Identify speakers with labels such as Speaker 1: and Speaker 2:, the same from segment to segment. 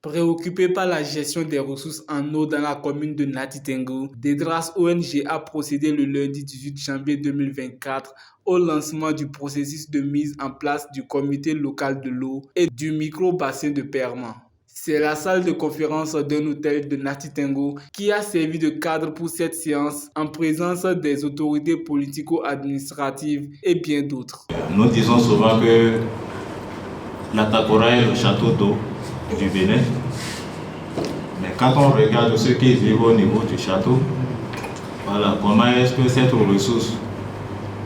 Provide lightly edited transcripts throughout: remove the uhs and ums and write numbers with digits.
Speaker 1: Préoccupé par la gestion des ressources en eau dans la commune de Nati Tengu, Dedras ONG a procédé le lundi 18 janvier 2024 au lancement du processus de mise en place du comité local de l'eau et du micro-bassin de Perma. C'est la salle de conférence d'un hôtel de Nati Tengu qui a servi de cadre pour cette séance en présence des autorités politico-administratives et bien d'autres.
Speaker 2: Nous disons souvent que la Takora est le château d'eau du Bénin. Mais quand on regarde ceux qui vivent au niveau du château, voilà, comment est-ce que cette ressource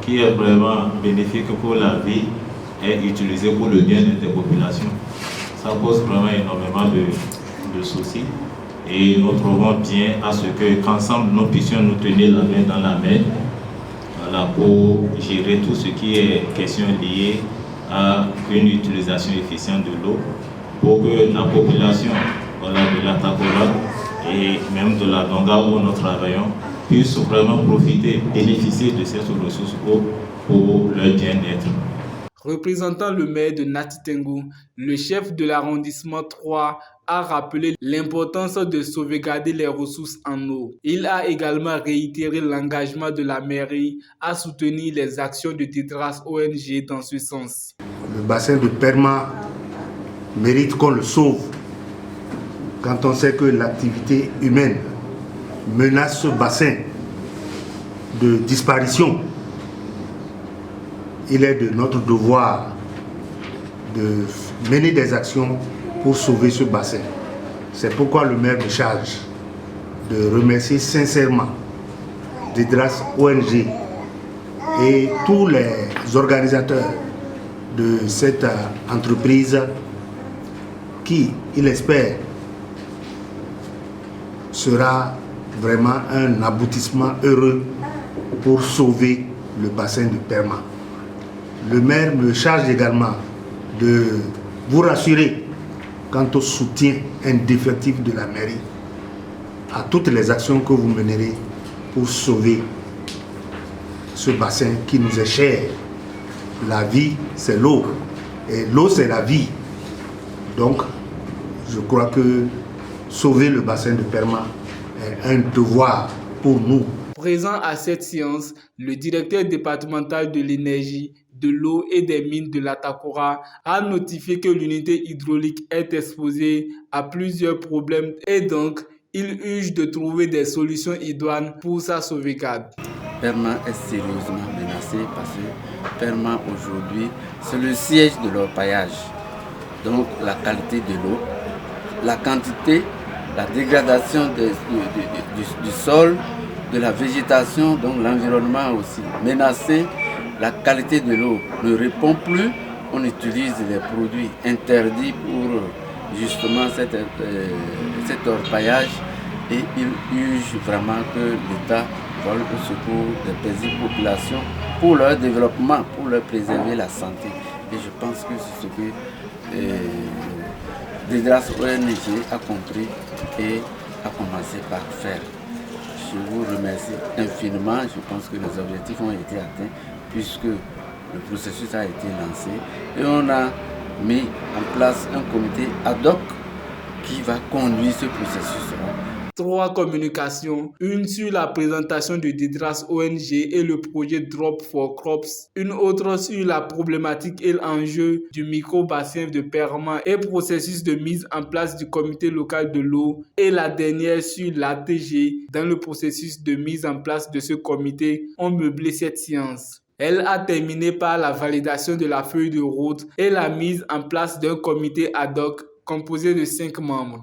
Speaker 2: qui est vraiment bénéfique pour la vie est utilisée pour le bien-être des populations? Ça pose vraiment énormément de soucis. Et nous trouvons bien à ce qu'ensemble nous puissions nous tenir la main dans la main, voilà, pour gérer tout ce qui est question liée à une utilisation efficiente de l'eau, pour que la population, voilà, de la Takora et même de la Donga où nous travaillons puisse vraiment profiter, bénéficier de cette ressource eau pour leur bien-être.
Speaker 1: Représentant le maire de Nati Tengu, le chef de l'arrondissement 3 a rappelé l'importance de sauvegarder les ressources en eau. Il a également réitéré l'engagement de la mairie à soutenir les actions de Dedras ONG dans ce sens.
Speaker 3: Le bassin de Perma mérite qu'on le sauve. Quand on sait que l'activité humaine menace ce bassin de disparition, il est de notre devoir de mener des actions pour sauver ce bassin. C'est pourquoi le maire me charge de remercier sincèrement Dedras ONG et tous les organisateurs de cette entreprise qui, il espère, sera vraiment un aboutissement heureux pour sauver le bassin de Perma. Le maire me charge également de vous rassurer quant au soutien indéfectible de la mairie à toutes les actions que vous mènerez pour sauver ce bassin qui nous est cher. La vie, c'est l'eau, et l'eau, c'est la vie. Donc, je crois que sauver le bassin de Perma est un devoir pour nous.
Speaker 1: Présent à cette séance, le directeur départemental de l'énergie, de l'eau et des mines de la Takora a notifié que l'unité hydraulique est exposée à plusieurs problèmes et donc il urge de trouver des solutions idoines pour sa sauvegarde.
Speaker 4: Perma est sérieusement menacé parce que Perma aujourd'hui c'est le siège de l'orpaillage. Donc la qualité de l'eau, la quantité, la dégradation du sol, de la végétation, donc l'environnement aussi menacé. La qualité de l'eau ne répond plus. On utilise des produits interdits pour justement cet orpaillage et il urge vraiment que l'État vole au secours des paisibles populations pour leur développement, pour leur préserver la santé. Et je pense que c'est ce que Dedras ONG a compris et a commencé par faire. Je vous remercie infiniment. Je pense que les objectifs ont été atteints puisque le processus a été lancé et on a mis en place un comité ad hoc qui va conduire ce processus.
Speaker 1: 3 communications, une sur la présentation de Dedras ONG et le projet Drop for Crops, une autre sur la problématique et l'enjeu du micro-bassin de Perma et processus de mise en place du comité local de l'eau, et la dernière sur l'ATG dans le processus de mise en place de ce comité ont meublé cette séance. Elle a terminé par la validation de la feuille de route et la mise en place d'un comité ad hoc composé de 5 membres.